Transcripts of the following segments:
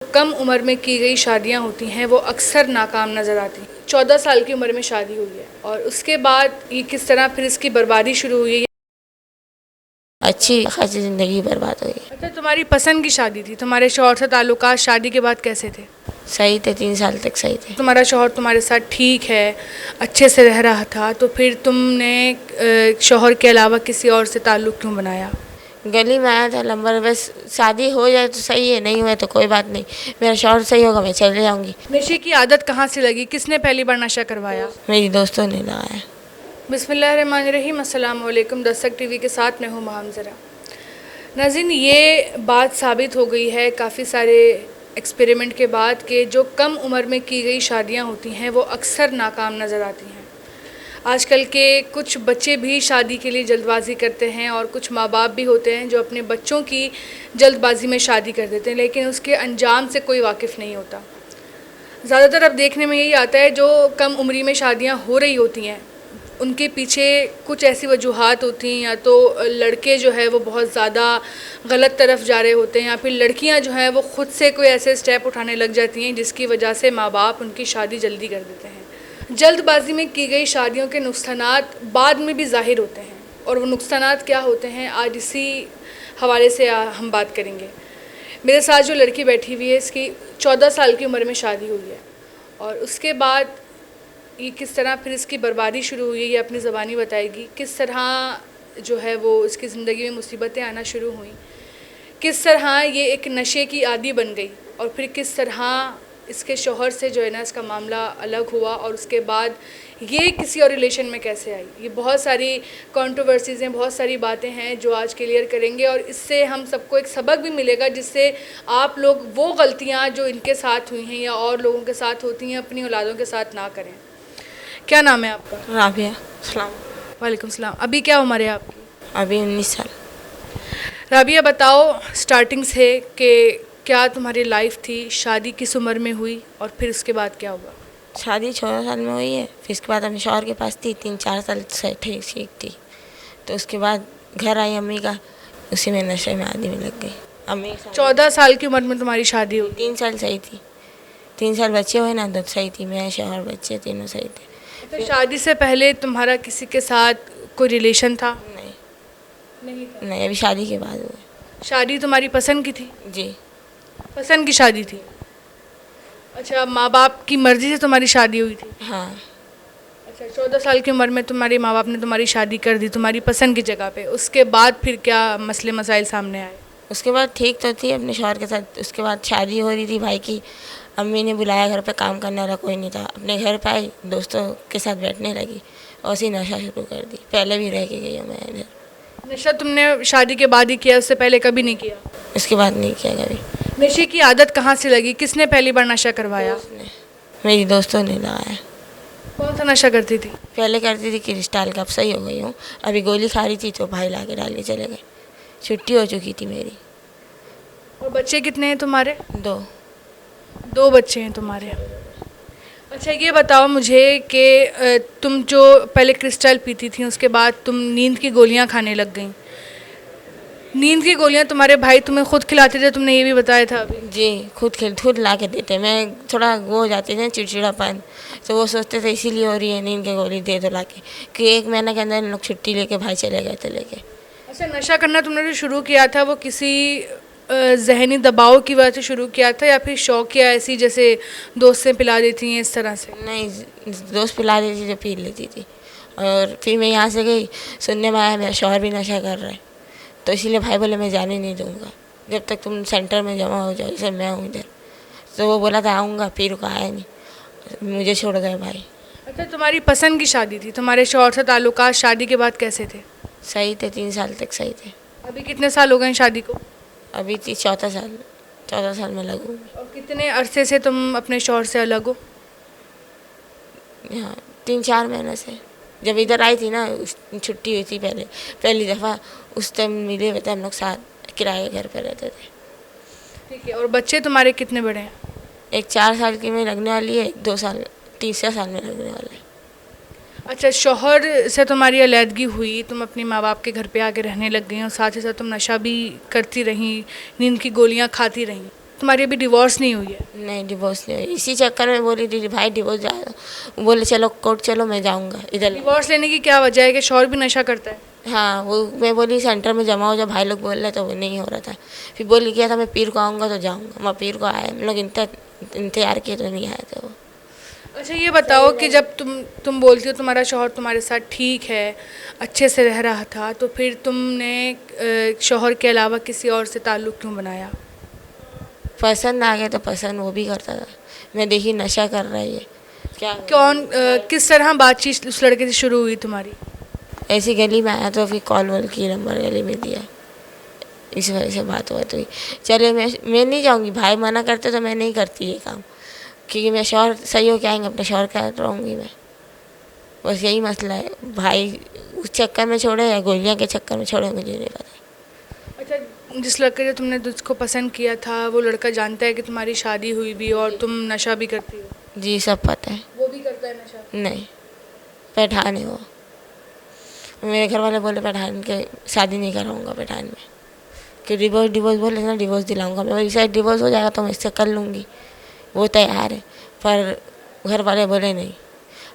कम उम्र में की गई शादियां होती हैं वो अक्सर नाकाम नज़र आती हैं। 14 साल की उम्र में शादी हुई है और उसके बाद ये किस तरह फिर इसकी बर्बादी शुरू हुई है। अच्छी खासी ज़िंदगी बर्बाद हुई। अच्छा, तुम्हारी पसंद की शादी थी, तुम्हारे शौहर से ताल्लुकात शादी के बाद कैसे थे? सही थे, 3 साल तक सही थे। तुम्हारा शौहर तुम्हारे साथ ठीक है, अच्छे से रह रहा था, तो फिर तुमने शौहर के अलावा किसी और से ताल्लुक़ क्यों बनाया? गली में आया था नंबर, बस शादी हो जाए तो सही है, नहीं हुए तो कोई बात नहीं, मेरा शौहर सही होगा मैं चले जाऊँगी। नशे की आदत कहाँ से लगी, किसने पहली बार नशा करवाया? मेरी दोस्तों ने लगाया। बिस्मिल्लाहिर्रहमानिर्रहीम, अस्सलाम वालेकुम। दस्तक टीवी के साथ मैं हूँ महमजरा। नाज़रीन, ये बात साबित हो गई है काफ़ी सारे एक्सपेरिमेंट के बाद कि जो कम उम्र में की गई शादियाँ होती हैं वो अक्सर नाकाम नज़र आती हैं। आजकल के कुछ बच्चे भी शादी के लिए जल्दबाज़ी करते हैं और कुछ माँ बाप भी होते हैं जो अपने बच्चों की जल्दबाज़ी में शादी कर देते हैं, लेकिन उसके अंजाम से कोई वाकिफ़ नहीं होता। ज़्यादातर अब देखने में यही आता है, जो कम उम्री में शादियाँ हो रही होती हैं उनके पीछे कुछ ऐसी वजूहात होती हैं, या तो लड़के जो है वो बहुत ज़्यादा गलत तरफ जा रहे होते हैं, या फिर लड़कियां जो हैं वो ख़ुद से कोई ऐसे स्टेप उठाने लग जाती हैं जिसकी वजह से माँ बाप उनकी शादी जल्दी कर देते हैं। जल्दबाजी में की गई शादियों के नुकसानात बाद में भी ज़ाहिर होते हैं, और वो नुकसानात क्या होते हैं आज इसी हवाले से हम बात करेंगे। मेरे साथ जो लड़की बैठी हुई है, इसकी 14 साल की उम्र में शादी हुई है और उसके बाद ये किस तरह फिर इसकी बर्बादी शुरू हुई है ये अपनी ज़बानी बताएगी। किस तरह जो है वो इसकी ज़िंदगी में मुसीबतें आना शुरू हुई, किस तरह ये एक नशे की आदी बन गई, और फिर किस तरह इसके शौहर से जो है ना इसका मामला अलग हुआ, और उसके बाद ये किसी और रिलेशन में कैसे आई। ये बहुत सारी कंट्रोवर्सीज़ हैं, बहुत सारी बातें हैं जो आज क्लियर करेंगे, और इससे हम सबको एक सबक भी मिलेगा जिससे आप लोग वो गलतियाँ जो इनके साथ हुई हैं या और लोगों के साथ होती हैं अपनी औलादों के साथ ना करें। क्या नाम है आपका? राबिया। सलाम। वालेकुम सलाम। अभी क्या उम्र है आपकी? अभी 19 साल। राबिया, बताओ स्टार्टिंग से कि क्या तुम्हारी लाइफ थी, शादी किस उम्र में हुई और फिर उसके बाद क्या हुआ? शादी 14 साल में हुई है, फिर इसके बाद अपने शौहर के पास थी, 3-4 साल ठीक थी, तो उसके बाद घर आई अम्मी का, उसी में नशे में आदी में लग गई। अम्मी 14 साल की उम्र में तुम्हारी शादी हुई? 3 साल सही थी, 3 साल बच्चे हुए ना तो सही थी, मैं शौहर बच्चे तीनों सही थे। तो शादी से पहले तुम्हारा किसी के साथ कोई रिलेशन था? नहीं था। नहीं, अभी शादी के बाद हुए। शादी तुम्हारी पसंद की थी? जी। पसंद की शादी थी। अच्छा, माँ बाप की मर्ज़ी से तुम्हारी शादी हुई थी? हाँ। अच्छा, 14 साल की उम्र में तुम्हारे माँ बाप ने तुम्हारी शादी कर दी तुम्हारी पसंद की जगह पे, उसके बाद फिर क्या मसले मसाइल सामने आए? उसके बाद ठीक तो थी अपने शौहर के साथ, उसके बाद शादी हो रही थी भाई की, अम्मी ने बुलाया घर पे, काम करने वाला कोई नहीं था, अपने घर पे आई, दोस्तों के साथ बैठने लगी और उसी नशा शुरू कर दी। पहले भी रह के गई हूँ मैं इधर। नशा तुमने शादी के बाद ही किया, उससे पहले कभी नहीं किया? उसके बाद नहीं किया कभी। नशे की आदत कहाँ से लगी, किसने पहली बार नशा करवाया? मेरी दोस्तों ने लगाया। कौन सा नशा करती थी? पहले करती थी क्रिस्टल का, अब सही हो गई हूँ। अभी गोली खा रही थी तो भाई ला के डाल के चले गए, छुट्टी हो चुकी थी मेरी। और बच्चे कितने हैं तुम्हारे? 2। 2 बच्चे हैं तुम्हारे। अच्छा, ये बताओ मुझे कि तुम जो पहले क्रिस्टल पीती थी उसके बाद तुम नींद की गोलियां खाने लग गई। नींद की गोलियां तुम्हारे भाई तुम्हें खुद खिलाते थे, तुमने ये भी बताया था अभी। जी, खुद ला के देते। मैं थोड़ा वो हो जाती थी चिड़चिड़ापन, तो वो सोचते थे इसीलिए हो रही है, नींद की गोली दे दो ला के, कि 1 महीने के अंदर इन लोग छुट्टी लेके भाई चले गए थे लेके। अच्छा, नशा करना तुमने जो शुरू किया था वो किसी जहनी दबाव की वजह से शुरू किया था या फिर शौक, या ऐसी जैसे दोस्त से पिला देती हैं इस तरह से? नहीं, दोस्त पिला देती थी, पी लेती थी। और फिर मैं यहाँ से गई, सुनने में आया मेरा शौहर भी नशा कर रहा है, तो इसीलिए भाई बोले मैं जाने नहीं दूँगा जब तक तुम सेंटर में जमा हो जाओ, जैसे मैं हूँ इधर। तो वो बोला था आऊँगा, फिर को आया नहीं, मुझे छोड़ गए भाई। अच्छा, तुम्हारी पसंद की शादी थी, तुम्हारे शौहर से ताल्लुकात शादी के बाद कैसे थे? सही थे, 3 साल तक सही थे। अभी कितने साल हो गए शादी को? अभी थी 14 साल में लगूँ। और कितने अरसे से तुम अपने शौहर से अलग हो? हाँ, 3-4 महीने से। जब इधर आई थी ना, छुट्टी हुई थी पहली दफ़ा, उस टाइम मिले हुए थे हम लोग, साथ किराए घर पे रहते थे। ठीक है। और बच्चे तुम्हारे कितने बड़े हैं? एक 4 साल की में लगने वाली है, 2 साल, तीसरे साल में लगने वाला है। अच्छा, शौहर से तुम्हारी अलहदगी हुई, तुम अपने माँ बाप के घर पे आके रहने लग गई और साथ ही साथ तुम नशा भी करती रहीं, नींद की गोलियाँ खाती रहीं। तुम्हारी अभी डिवोर्स नहीं हुई है? नहीं, डिवोर्स नहीं हुई। इसी चक्कर में बोली थी भाई डिवोर्स जा, बोले चलो कोर्ट चलो, मैं जाऊँगा इधर। डिवोर्स लेने की क्या वजह है कि शौहर भी नशा करता है? हाँ, वो मैं बोली सेंटर में जमा हो जाओ, भाई लोग बोल रहे तो वो नहीं हो रहा था। फिर बोली किया था मैं पीर को आऊँगा तो जाऊँगा। मैं पीर को आए, हम लोग इंतजार किए तो नहीं आए थे वो। अच्छा ये बताओ कि जब तुम बोलती हो तुम्हारा शौहर तुम्हारे साथ ठीक है, अच्छे से रह रहा था, तो फिर तुमने शौहर के अलावा किसी और से ताल्लुक़ क्यों बनाया? पसंद आ गया तो पसंद वो भी करता था। मैं देखी नशा कर रहा है ये क्या। किस तरह बातचीत उस लड़के से शुरू हुई तुम्हारी? ऐसी गली में आया तो फिर कॉल वॉल की, नंबर गली में दिया, इस वजह से बात हुआ। तो चले मैं नहीं जाऊँगी, भाई मना करते तो मैं नहीं करती ये काम, क्योंकि मैं शौहर सही हो के आएंगे अपने शौहर का रहूँगी मैं। बस यही मसला है, भाई उस चक्कर में छोड़े या गोलियाँ के चक्कर में छोड़े मुझे नहीं पता। अच्छा, जिस लड़के से तुमने जिसको पसंद किया था वो लड़का जानता है कि तुम्हारी शादी हुई भी और तुम नशा भी करती हो? जी सब पता है। वो भी करता है नशा? नहीं, पठान है वो। मेरे घर वाले बोले पठान के शादी नहीं कराऊँगा पठान में, कि डिवोर्स बोले ना, डिवोर्स दिलाऊँगा मैं। वही शायद डिवोर्स हो जाएगा तो मैं इससे कर लूँगी, वो तैयार है। पर घर वाले बोले नहीं।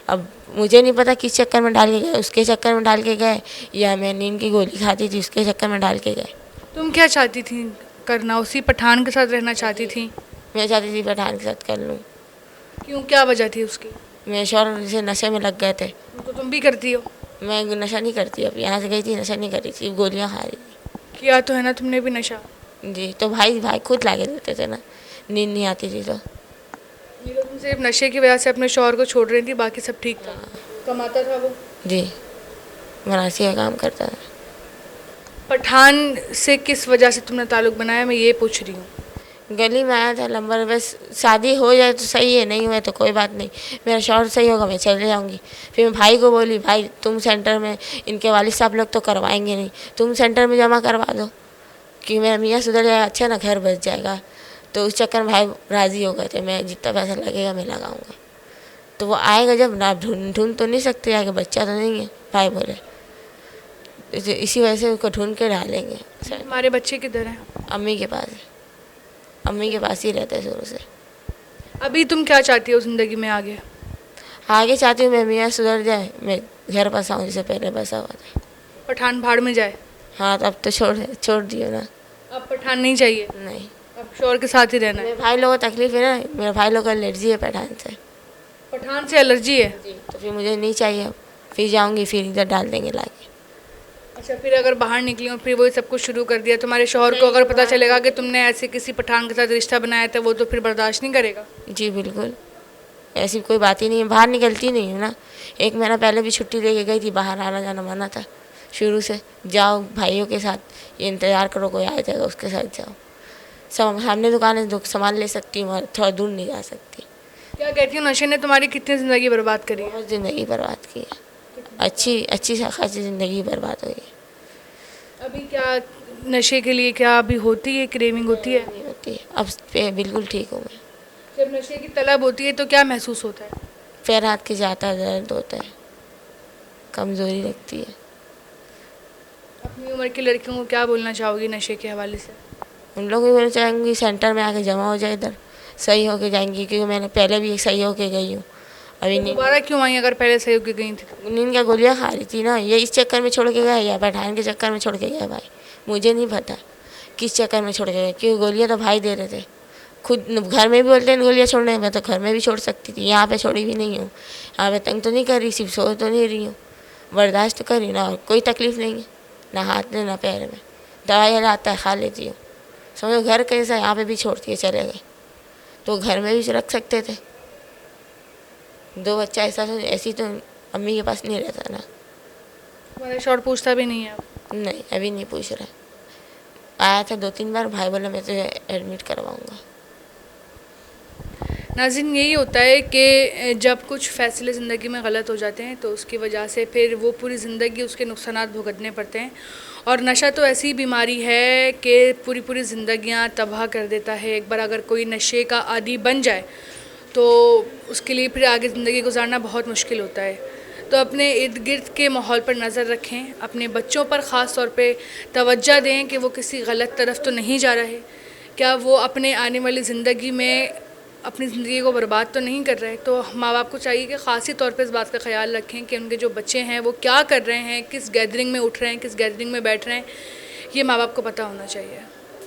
अब मुझे नहीं पता किस चक्कर में डाल के गए, उसके चक्कर में डाल के गए या मैं नींद की गोली खाती थी उसके चक्कर में डाल के गए। तुम क्या चाहती थी करना? उसी पठान के साथ रहना चाहती थी? मैं चाहती थी पठान के साथ कर लूँ। क्यों, क्या वजह थी उसकी? मेरे शौहर से नशे में लग गए थे। तो तुम भी करती हो? मैं नशा नहीं करती, अब यहाँ से गई थी नशा नहीं करी थी, गोलियाँ खा रही थी। किया तो है ना तुमने भी नशा? जी, तो भाई खुद ला के देते थे ना, नींद नहीं आती थी तो। ये तो तुम सिर्फ नशे की वजह से अपने शौहर को छोड़ रही थी, बाकी सब ठीक था? कमाता था वो? जी, मनासी का काम करता था। पठान से किस वजह से तुमने ताल्लुक़ बनाया, मैं ये पूछ रही हूँ। गली में आया था नंबर, बस शादी हो जाए तो सही है, नहीं हुए तो कोई बात नहीं, मेरा शौहर सही होगा मैं चले जाऊँगी। फिर मैं भाई को बोली, भाई तुम सेंटर में, इनके वालिद साहब लोग तो करवाएंगे नहीं, तुम सेंटर में जमा करवा दो कि मेरा मियाँ सुधर जाएगा, अच्छा ना घर बच जाएगा। तो उस चक्कर में भाई राज़ी हो गए थे, मैं जितना पैसा लगेगा मैं लगाऊँगा। तो वो आएगा जब ना, ढूंढ तो नहीं सकते, आगे बच्चा तो नहीं है, भाई बोले। इसी वजह से उसको ढूंढ के डालेंगे। तुम्हारे बच्चे किधर हैं? अम्मी के पास है, अम्मी के पास ही रहते हैं शुरू से। अभी तुम क्या चाहती हो ज़िंदगी में आगे? आगे चाहती हूँ मैं मियाँ सुधर जाए, मैं घर बसाऊँ जैसे पहले बसा हुआ था। पठान भाड़ में जाए? हाँ, तो अब तो छोड़ दियो ना। अब पठान नहीं चाहिए? नहीं, अब शौहर के साथ ही रहना है? मेरे भाई लोगों को तकलीफ है ना, मेरे भाई लोगों को एलर्जी है पठान से। पठान से एलर्जी है? तो फिर मुझे नहीं चाहिए, फिर जाऊँगी फिर इधर डाल देंगे लाके। अच्छा, फिर अगर बाहर निकली और फिर वही सब कुछ शुरू कर दिया, तुम्हारे शौहर को अगर पता चलेगा कि तुमने ऐसे किसी पठान के साथ रिश्ता बनाया था, वो तो फिर बर्दाश्त नहीं करेगा? जी बिल्कुल, ऐसी कोई बात ही नहीं है, बाहर निकलती नहीं हूँ ना। 1 महीना पहले भी छुट्टी लेके गई थी, बाहर आना जाना मना था शुरू से। जाओ भाइयों के साथ, ये इंतज़ार करो कोई आ जाएगा उसके साथ जाओ। सामने दुकान है, सामान ले सकती हूँ, थोड़ा दूर नहीं जा सकती। क्या कहती हूँ, नशे ने तुम्हारी कितनी ज़िंदगी बर्बाद करी है? बहुत ज़िंदगी बर्बाद की है, अच्छी खासी ज़िंदगी बर्बाद हुई है। अभी क्या नशे के लिए क्या अभी होती है, क्रेविंग होती है? नहीं होती है, अब पे बिल्कुल ठीक हूँ मैं। जब नशे की तलब होती है तो क्या महसूस होता है? पैर हाथ के जाता है, दर्द होता है, कमज़ोरी लगती है। अपनी उम्र की लड़कियों को क्या बोलना चाहोगी नशे के हवाले से? उन लोग भी बोलना चाहेंगी सेंटर में आके जमा हो जाए, इधर सही होके जाएंगी, क्योंकि मैंने पहले भी सही होके गई हूँ। अभी तो दोबारा क्यों आई अगर पहले सही होकर गई थी तो? नींद का गोलियाँ खा रही थी ना, ये इस चक्कर में छोड़ के गए या पठान के चक्कर में छोड़ के गए भाई, मुझे नहीं पता किस चक्कर में छोड़ के गए, क्योंकि गोलियाँ तो भाई दे रहे थे। खुद घर में भी बोलते हैं गोलियाँ छोड़ने, मैं तो घर में भी छोड़ सकती थी, यहाँ पे छोड़ी भी नहीं हूँ। यहाँ पे तंग तो नहीं कर रही, सिर्फ सो तो नहीं रही हूँ, बर्दाश्त तो कर रही ना, और कोई तकलीफ़ नहीं है, ना हाथ में ना पैर में। दवाई आता है खा लेती हूँ, समझो घर कैसा, यहाँ पे भी छोड़ती है चले गए, तो घर में भी रख सकते थे। 2 बच्चा ऐसी तो अम्मी के पास नहीं रहता ना। तुम्हारा शौहर पूछता भी नहीं है अब? नहीं, अभी नहीं पूछ रहा, आया था 2-3 बार, भाई बोला मैं तुझे एडमिट करवाऊँगा। नाज़रीन, यही होता है कि जब कुछ फ़ैसले ज़िंदगी में गलत हो जाते हैं तो उसकी वजह से फिर वो पूरी ज़िंदगी उसके नुकसानात भुगतने पड़ते हैं। और नशा तो ऐसी बीमारी है कि पूरी ज़िंदगियां तबाह कर देता है। एक बार अगर कोई नशे का आदी बन जाए तो उसके लिए फिर आगे ज़िंदगी गुजारना बहुत मुश्किल होता है। तो अपने इर्द गिर्द के माहौल पर नज़र रखें, अपने बच्चों पर ख़ास तौर पे तवज्जो दें कि वो किसी गलत तरफ तो नहीं जा रहे, क्या वो अपने आने वाली ज़िंदगी में अपनी ज़िंदगी को बर्बाद तो नहीं कर रहे। तो माँ बाप को चाहिए कि ख़ासी तौर पे इस बात का ख्याल रखें कि उनके जो बच्चे हैं वो क्या कर रहे हैं, किस गैदरिंग में उठ रहे हैं, किस गैदरिंग में बैठ रहे हैं, ये माँ बाप को पता होना चाहिए।